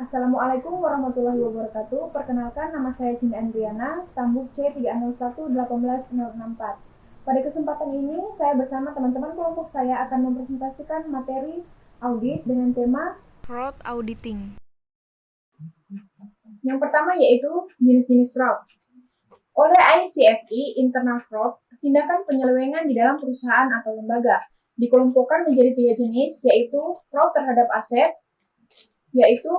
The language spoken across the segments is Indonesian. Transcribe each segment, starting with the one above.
Assalamualaikum warahmatullahi wabarakatuh. Perkenalkan, nama saya Cindy Andriana, stambuk C301-18064. Pada kesempatan ini, saya bersama teman-teman kelompok saya akan mempresentasikan materi audit dengan tema Fraud Auditing. Yang pertama yaitu jenis-jenis fraud. Oleh ICFI, Internal Fraud, tindakan penyelewengan di dalam perusahaan atau lembaga dikelompokkan menjadi 3 jenis, yaitu fraud terhadap aset, yaitu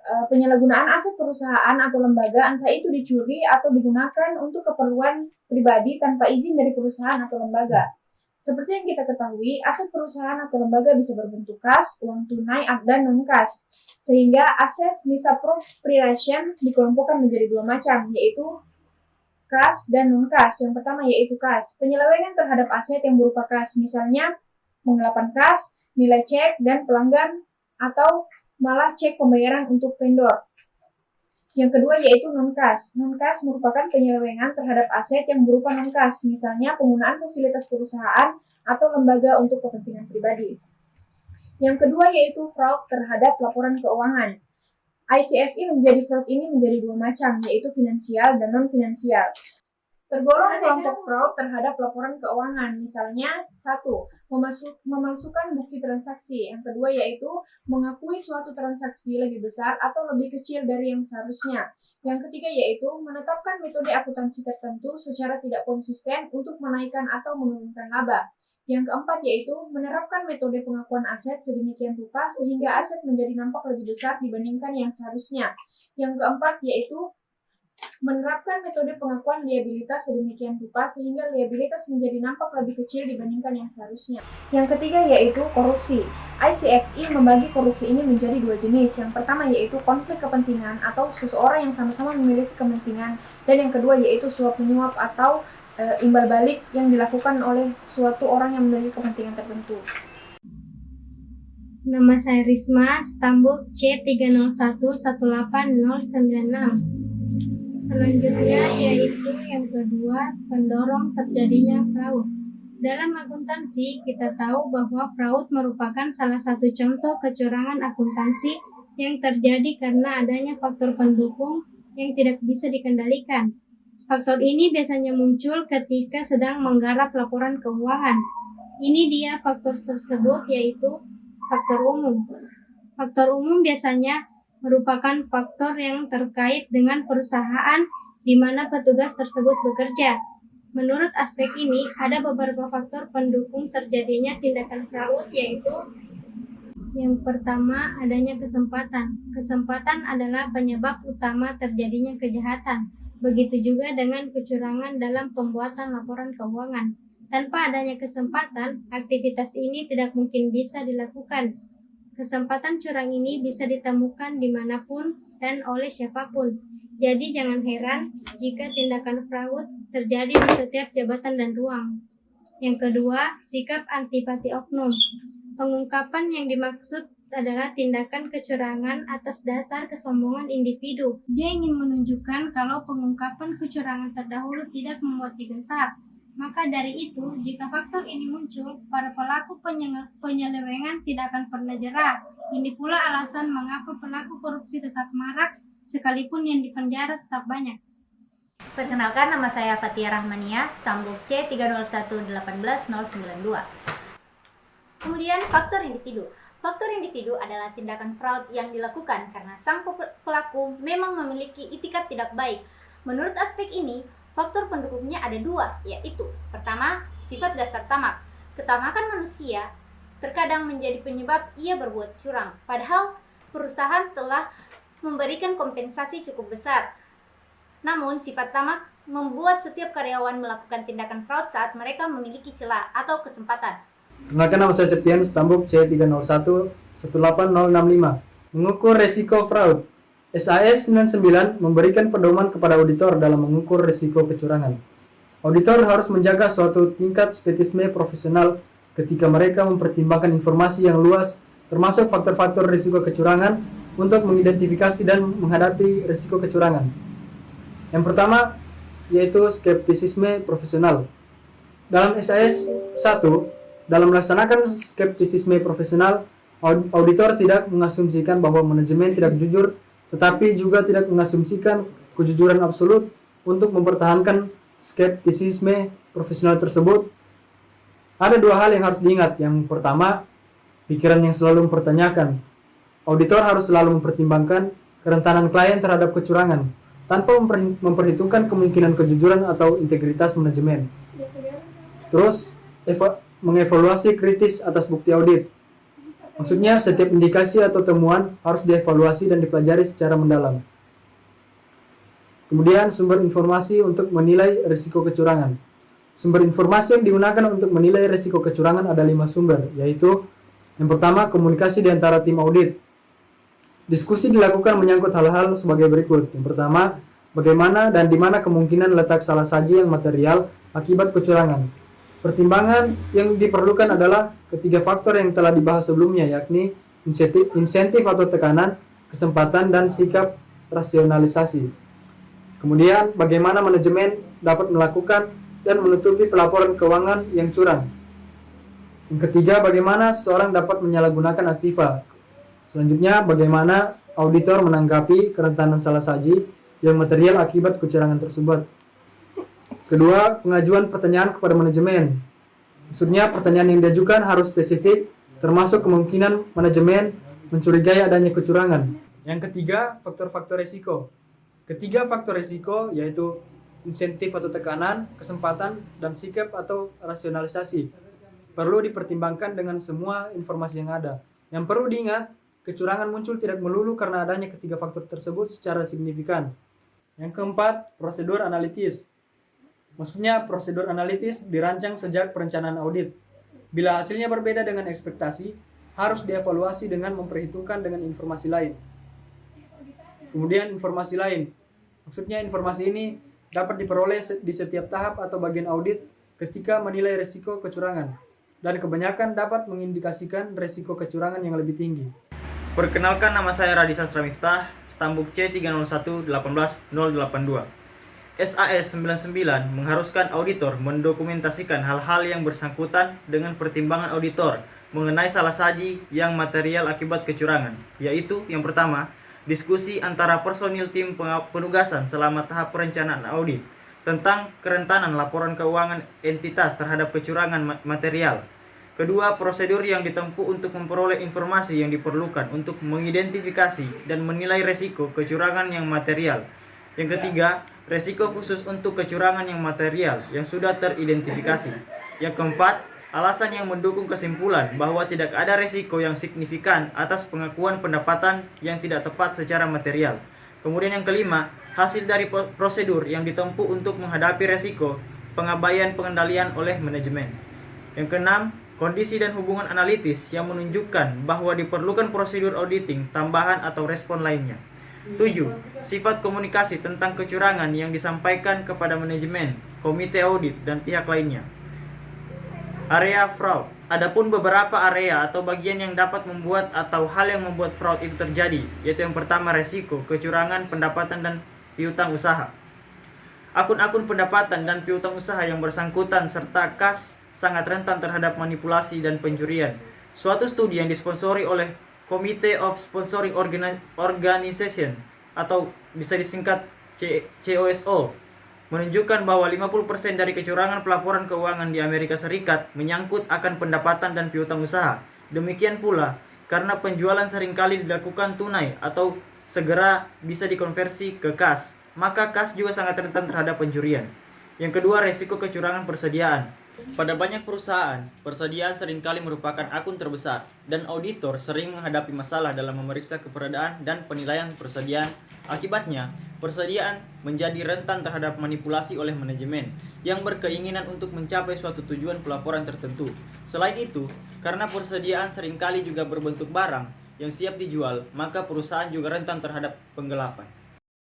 penyalahgunaan aset perusahaan atau lembaga, entah itu dicuri atau digunakan untuk keperluan pribadi tanpa izin dari perusahaan atau lembaga. Seperti yang kita ketahui, aset perusahaan atau lembaga bisa berbentuk kas, uang tunai, dan non-kas. Sehingga aset misappropriation dikelompokkan menjadi 2 macam, yaitu kas dan non-kas. Yang pertama yaitu kas, penyelewengan terhadap aset yang berupa kas, misalnya penggelapan kas, nilai cek, dan pelanggan, atau malah cek pembayaran untuk vendor. Yang kedua yaitu non-kas. Non-kas merupakan penyelewengan terhadap aset yang berupa non-kas, misalnya penggunaan fasilitas perusahaan atau lembaga untuk kepentingan pribadi. Yang kedua yaitu fraud terhadap laporan keuangan. ICFI menjadi fraud ini menjadi 2 macam, yaitu finansial dan non-finansial. Tergolong kelompok fraud terhadap laporan keuangan, misalnya 1. Memalsukan bukti transaksi. Yang kedua yaitu mengakui suatu transaksi lebih besar atau lebih kecil dari yang seharusnya. Yang ketiga yaitu menetapkan metode akuntansi tertentu secara tidak konsisten untuk menaikkan atau menurunkan laba. Yang keempat yaitu menerapkan metode pengakuan aset sedemikian rupa sehingga aset menjadi nampak lebih besar dibandingkan yang seharusnya. Yang keempat yaitu menerapkan metode pengakuan liabilitas sedemikian rupa sehingga liabilitas menjadi nampak lebih kecil dibandingkan yang seharusnya. Yang ketiga yaitu korupsi. ICFI membagi korupsi ini menjadi 2 jenis. Yang pertama yaitu konflik kepentingan atau seseorang yang sama-sama memiliki kepentingan, dan yang kedua yaitu suap menyuap atau imbal balik yang dilakukan oleh suatu orang yang memiliki kepentingan tertentu. Nama saya Risma, stambuk C301-18096. Selanjutnya yaitu yang kedua, pendorong terjadinya fraud. Dalam akuntansi, kita tahu bahwa fraud merupakan salah satu contoh kecurangan akuntansi yang terjadi karena adanya faktor pendukung yang tidak bisa dikendalikan. Faktor ini biasanya muncul ketika sedang menggarap laporan keuangan. Ini dia faktor tersebut, yaitu faktor umum. Faktor umum biasanya merupakan faktor yang terkait dengan perusahaan di mana petugas tersebut bekerja. Menurut aspek ini, ada beberapa faktor pendukung terjadinya tindakan fraud, yaitu yang pertama, adanya kesempatan. Kesempatan adalah penyebab utama terjadinya kejahatan. Begitu juga dengan kecurangan dalam pembuatan laporan keuangan. Tanpa adanya kesempatan, aktivitas ini tidak mungkin bisa dilakukan. Kesempatan curang ini bisa ditemukan dimanapun dan oleh siapapun. Jadi jangan heran jika tindakan fraud terjadi di setiap jabatan dan ruang. Yang kedua, sikap antipati oknum. Pengungkapan yang dimaksud adalah tindakan kecurangan atas dasar kesombongan individu. Dia ingin menunjukkan kalau pengungkapan kecurangan terdahulu tidak membuat digentar. Maka dari itu, jika faktor ini muncul, para pelaku penyelewengan tidak akan pernah jerah. Ini pula alasan mengapa pelaku korupsi tetap marak, sekalipun yang dipenjara tetap banyak. Perkenalkan, nama saya Fatia Rahmania, stambuk C301-18092. Kemudian faktor individu. Faktor individu adalah tindakan fraud yang dilakukan karena sang pelaku memang memiliki itikat tidak baik. Menurut aspek ini, faktor pendukungnya ada 2, yaitu pertama, sifat dasar tamak. Ketamakan manusia terkadang menjadi penyebab ia berbuat curang, padahal perusahaan telah memberikan kompensasi cukup besar. Namun, sifat tamak membuat setiap karyawan melakukan tindakan fraud saat mereka memiliki celah atau kesempatan. Perkenalkan, nama saya Septian, stambuk C301-18065. Mengukur resiko fraud. SAS 99 memberikan pedoman kepada auditor dalam mengukur risiko kecurangan. Auditor harus menjaga suatu tingkat skeptisisme profesional ketika mereka mempertimbangkan informasi yang luas, termasuk faktor-faktor risiko kecurangan untuk mengidentifikasi dan menghadapi risiko kecurangan. Yang pertama yaitu skeptisisme profesional. Dalam SAS 1, dalam melaksanakan skeptisisme profesional, Auditor tidak mengasumsikan bahwa manajemen tidak jujur, tetapi juga tidak mengasumsikan kejujuran absolut. Untuk mempertahankan skeptisisme profesional tersebut, ada dua hal yang harus diingat. Yang pertama, pikiran yang selalu mempertanyakan. Auditor harus selalu mempertimbangkan kerentanan klien terhadap kecurangan, tanpa memperhitungkan kemungkinan kejujuran atau integritas manajemen. Terus, mengevaluasi kritis atas bukti audit. Maksudnya, setiap indikasi atau temuan harus dievaluasi dan dipelajari secara mendalam. Kemudian, sumber informasi untuk menilai risiko kecurangan. Sumber informasi yang digunakan untuk menilai risiko kecurangan ada 5 sumber, yaitu yang pertama, komunikasi di antara tim audit. Diskusi dilakukan menyangkut hal-hal sebagai berikut. Yang pertama, bagaimana dan di mana kemungkinan letak salah saji yang material akibat kecurangan. Pertimbangan yang diperlukan adalah ketiga faktor yang telah dibahas sebelumnya, yakni insentif atau tekanan, kesempatan, dan sikap rasionalisasi. Kemudian, bagaimana manajemen dapat melakukan dan menutupi pelaporan keuangan yang curang. Yang ketiga, bagaimana seseorang dapat menyalahgunakan aktiva. Selanjutnya, bagaimana auditor menanggapi kerentanan salah saji yang material akibat kecurangan tersebut. Kedua, pengajuan pertanyaan kepada manajemen. Maksudnya, pertanyaan yang diajukan harus spesifik, termasuk kemungkinan manajemen mencurigai adanya kecurangan. Yang ketiga, faktor-faktor risiko. Ketiga faktor risiko yaitu insentif atau tekanan, kesempatan, dan sikap atau rasionalisasi. Perlu dipertimbangkan dengan semua informasi yang ada. Yang perlu diingat, kecurangan muncul tidak melulu karena adanya ketiga faktor tersebut secara signifikan. Yang keempat, prosedur analitis. Maksudnya, prosedur analitis dirancang sejak perencanaan audit. Bila hasilnya berbeda dengan ekspektasi, harus dievaluasi dengan memperhitungkan dengan informasi lain. Kemudian informasi lain. Maksudnya informasi ini dapat diperoleh di setiap tahap atau bagian audit ketika menilai risiko kecurangan. Dan kebanyakan dapat mengindikasikan risiko kecurangan yang lebih tinggi. Perkenalkan, nama saya Radi Sastra Miftah, stambuk C301-18082. SAS 99 mengharuskan auditor mendokumentasikan hal-hal yang bersangkutan dengan pertimbangan auditor mengenai salah saji yang material akibat kecurangan, yaitu yang pertama, diskusi antara personil tim penugasan selama tahap perencanaan audit tentang kerentanan laporan keuangan entitas terhadap kecurangan material. Kedua, prosedur yang ditempuh untuk memperoleh informasi yang diperlukan untuk mengidentifikasi dan menilai resiko kecurangan yang material. Yang ketiga, resiko khusus untuk kecurangan yang material yang sudah teridentifikasi. Yang keempat, alasan yang mendukung kesimpulan bahwa tidak ada resiko yang signifikan atas pengakuan pendapatan yang tidak tepat secara material. Kemudian yang kelima, hasil dari prosedur yang ditempuh untuk menghadapi resiko pengabaian pengendalian oleh manajemen. Yang keenam, kondisi dan hubungan analitis yang menunjukkan bahwa diperlukan prosedur auditing tambahan atau respon lainnya. 7. Sifat komunikasi tentang kecurangan yang disampaikan kepada manajemen, komite audit, dan pihak lainnya. Area fraud. Adapun beberapa area atau bagian yang dapat membuat atau hal yang membuat fraud itu terjadi, yaitu yang pertama, resiko kecurangan pendapatan dan piutang usaha. Akun-akun pendapatan dan piutang usaha yang bersangkutan serta kas sangat rentan terhadap manipulasi dan pencurian. Suatu studi yang disponsori oleh Committee of Sponsoring Organization atau bisa disingkat COSO menunjukkan bahwa 50% dari kecurangan pelaporan keuangan di Amerika Serikat menyangkut akan pendapatan dan piutang usaha. Demikian pula, karena penjualan seringkali dilakukan tunai atau segera bisa dikonversi ke kas, maka kas juga sangat rentan terhadap pencurian. Yang kedua, resiko kecurangan persediaan. Pada banyak perusahaan, persediaan seringkali merupakan akun terbesar, dan auditor sering menghadapi masalah dalam memeriksa keberadaan dan penilaian persediaan. Akibatnya, persediaan menjadi rentan terhadap manipulasi oleh manajemen yang berkeinginan untuk mencapai suatu tujuan pelaporan tertentu. Selain itu, karena persediaan seringkali juga berbentuk barang yang siap dijual, maka perusahaan juga rentan terhadap penggelapan.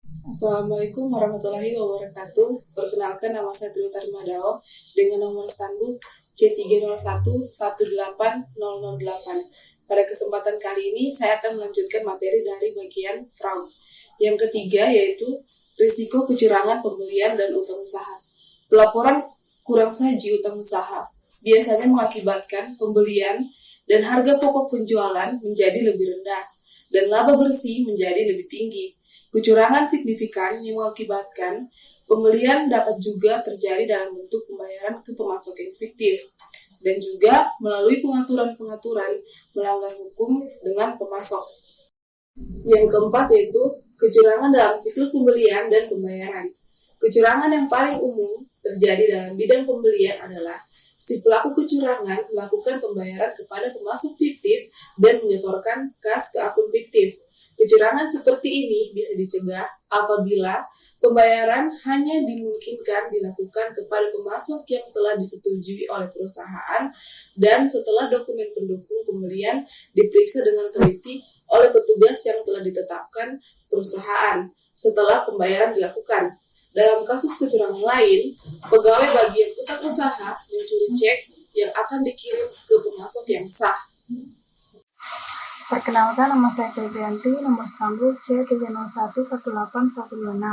Assalamualaikum warahmatullahi wabarakatuh. Perkenalkan, nama saya Tri Utari Madao dengan nomor stambuk C301-18008. Pada kesempatan kali ini saya akan melanjutkan materi dari bagian fraud. Yang ketiga yaitu risiko kecurangan pembelian dan utang usaha. Pelaporan kurang saji utang usaha biasanya mengakibatkan pembelian dan harga pokok penjualan menjadi lebih rendah, dan laba bersih menjadi lebih tinggi. Kecurangan signifikan yang mengakibatkan pembelian dapat juga terjadi dalam bentuk pembayaran ke pemasok yang fiktif, dan juga melalui pengaturan-pengaturan melanggar hukum dengan pemasok. Yang keempat yaitu kecurangan dalam siklus pembelian dan pembayaran. Kecurangan yang paling umum terjadi dalam bidang pembelian adalah si pelaku kecurangan melakukan pembayaran kepada pemasok fiktif dan menyetorkan kas ke akun fiktif. Kecurangan seperti ini bisa dicegah apabila pembayaran hanya dimungkinkan dilakukan kepada pemasok yang telah disetujui oleh perusahaan dan setelah dokumen pendukung pembelian diperiksa dengan teliti oleh petugas yang telah ditetapkan perusahaan setelah pembayaran dilakukan. Dalam kasus kecurangan lain, pegawai bagian utang usaha mencuri cek yang akan dikirim ke pemasok yang sah. Perkenalkan, nama saya Febrianti, nomor sambung C30118126.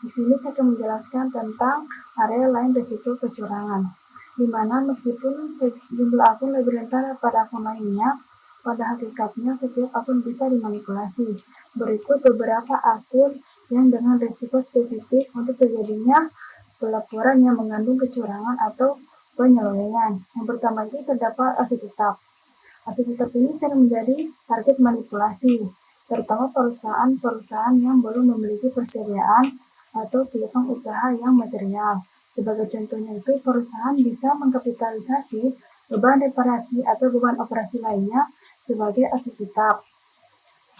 Di sini saya akan menjelaskan tentang area lain risiko kecurangan, di mana meskipun jumlah akun lebih rendah pada akun lainnya, pada hakikatnya setiap akun bisa dimanipulasi. Berikut beberapa akun yang dengan risiko spesifik untuk terjadinya pelaporan yang mengandung kecurangan atau penyelewengan. Yang pertama itu terdapat aset tetap. Aset tetap ini sering menjadi target manipulasi, terutama perusahaan-perusahaan yang belum memiliki persediaan atau piutang usaha yang material. Sebagai contohnya itu, perusahaan bisa mengkapitalisasi beban reparasi atau beban operasi lainnya sebagai aset tetap.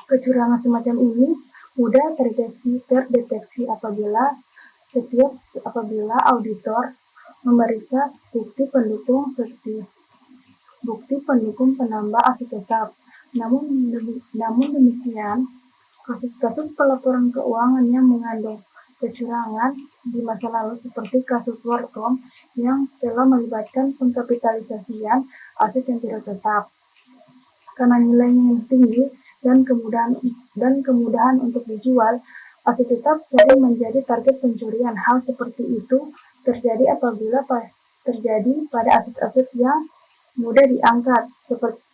Kecurangan semacam ini mudah terdeteksi apabila auditor memeriksa bukti pendukung penambah aset tetap. Namun demikian, kasus-kasus pelaporan keuangan yang mengandung kecurangan di masa lalu seperti kasus WorldCom yang telah melibatkan pengkapitalisasian aset yang tidak tetap. Karena nilainya yang tinggi dan kemudahan untuk dijual, aset tetap sering menjadi target pencurian. Hal seperti itu terjadi apabila terjadi pada aset-aset yang mudah diangkat,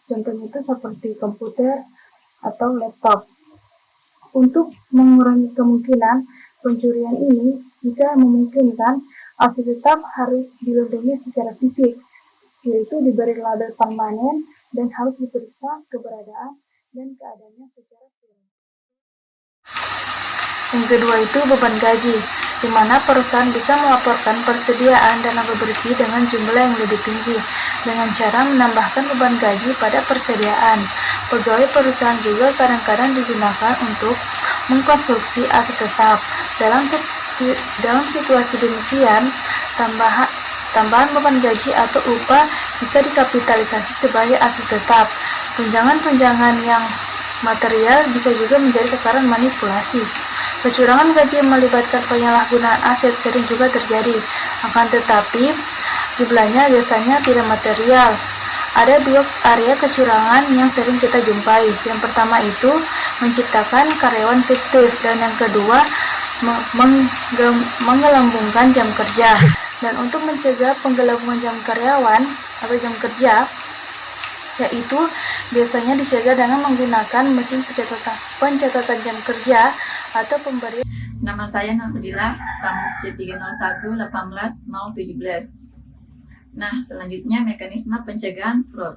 contohnya itu seperti komputer atau laptop. Untuk mengurangi kemungkinan pencurian ini, jika memungkinkan, aset tetap harus dilindungi secara fisik, yaitu diberi label permanen dan harus diperiksa keberadaan dan keadaannya secara periodik. Yang kedua itu beban gaji, di mana perusahaan bisa melaporkan persediaan dana bersih dengan jumlah yang lebih tinggi dengan cara menambahkan beban gaji pada persediaan. Pegawai perusahaan juga kadang-kadang digunakan untuk mengkonstruksi aset tetap. Dalam situasi demikian, tambahan beban gaji atau upah bisa dikapitalisasi sebagai aset tetap. Tunjangan-tunjangan yang material bisa juga menjadi sasaran manipulasi. Kecurangan gaji yang melibatkan penyalahgunaan aset sering juga terjadi, akan tetapi jumlahnya biasanya tidak material. Ada dua area kecurangan yang sering kita jumpai. Yang pertama itu menciptakan karyawan fiktif, dan yang kedua menggelembungkan jam kerja. Dan untuk mencegah penggelembungan jam karyawan atau jam kerja, yaitu biasanya dicegah dengan menggunakan mesin pencatatan jam kerja atau pemberian. Nama saya Nafdila, stamuk C30118017. Nah, selanjutnya mekanisme pencegahan fraud.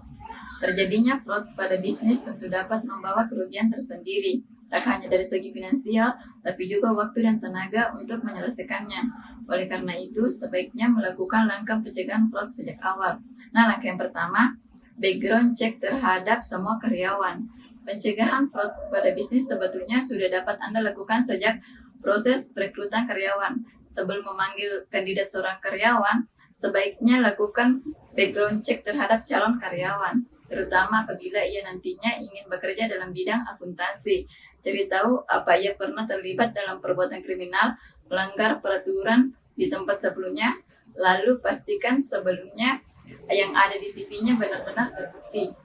Terjadinya fraud pada bisnis tentu dapat membawa kerugian tersendiri, tak hanya dari segi finansial, tapi juga waktu dan tenaga untuk menyelesaikannya. Oleh karena itu, sebaiknya melakukan langkah pencegahan fraud sejak awal. Nah, langkah yang pertama, background check terhadap semua karyawan. Pencegahan fraud pada bisnis sebetulnya sudah dapat Anda lakukan sejak proses perekrutan karyawan. Sebelum memanggil kandidat seorang karyawan, sebaiknya lakukan background check terhadap calon karyawan, terutama apabila ia nantinya ingin bekerja dalam bidang akuntansi. Cari tahu apa ia pernah terlibat dalam perbuatan kriminal, melanggar peraturan di tempat sebelumnya, lalu pastikan sebelumnya yang ada di CV-nya benar-benar terbukti.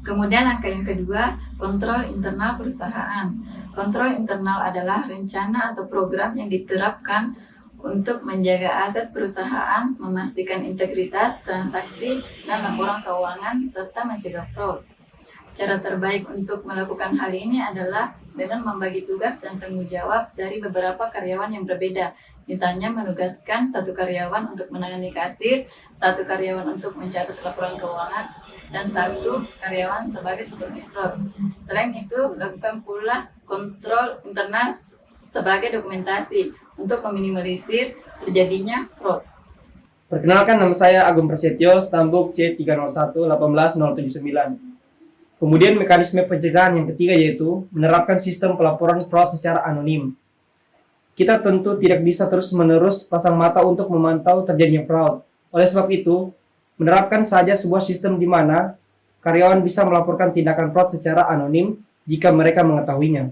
Kemudian langkah yang kedua, kontrol internal perusahaan. Kontrol internal adalah rencana atau program yang diterapkan untuk menjaga aset perusahaan, memastikan integritas transaksi dan laporan keuangan, serta mencegah fraud. Cara terbaik untuk melakukan hal ini adalah dengan membagi tugas dan tanggung jawab dari beberapa karyawan yang berbeda. Misalnya menugaskan satu karyawan untuk menangani kasir, satu karyawan untuk mencatat laporan keuangan, dan satu karyawan sebagai supervisor. Selain itu, lakukan pula kontrol internal sebagai dokumentasi untuk meminimalisir terjadinya fraud. Perkenalkan, nama saya Agung Prasetyo, stambuk C301-18079. Kemudian mekanisme pencegahan yang ketiga yaitu menerapkan sistem pelaporan fraud secara anonim. Kita tentu tidak bisa terus-menerus pasang mata untuk memantau terjadinya fraud. Oleh sebab itu, menerapkan saja sebuah sistem di mana karyawan bisa melaporkan tindakan fraud secara anonim jika mereka mengetahuinya.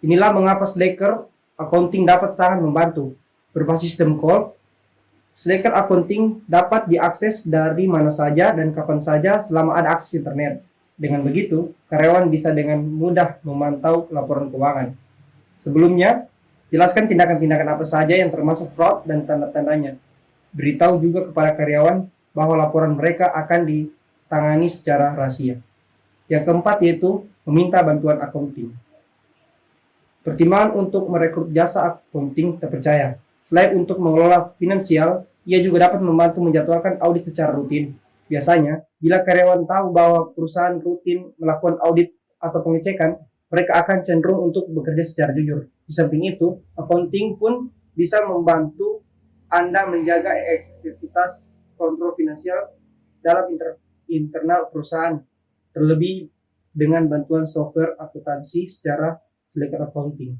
Inilah mengapa Slacker Accounting dapat sangat membantu. Berbasis sistem call, Slacker Accounting dapat diakses dari mana saja dan kapan saja selama ada akses internet. Dengan begitu, karyawan bisa dengan mudah memantau laporan keuangan. Sebelumnya, jelaskan tindakan-tindakan apa saja yang termasuk fraud dan tanda-tandanya. Beritahu juga kepada karyawan bahwa laporan mereka akan ditangani secara rahasia. Yang keempat yaitu meminta bantuan accounting. Pertimbangan untuk merekrut jasa accounting terpercaya. Selain untuk mengelola finansial, ia juga dapat membantu menjadwalkan audit secara rutin. Biasanya, bila karyawan tahu bahwa perusahaan rutin melakukan audit atau pengecekan, mereka akan cenderung untuk bekerja secara jujur. Di samping itu, accounting pun bisa membantu Anda menjaga efektivitas kontrol finansial dalam internal perusahaan, terlebih dengan bantuan software akuntansi secara Slacker Accounting.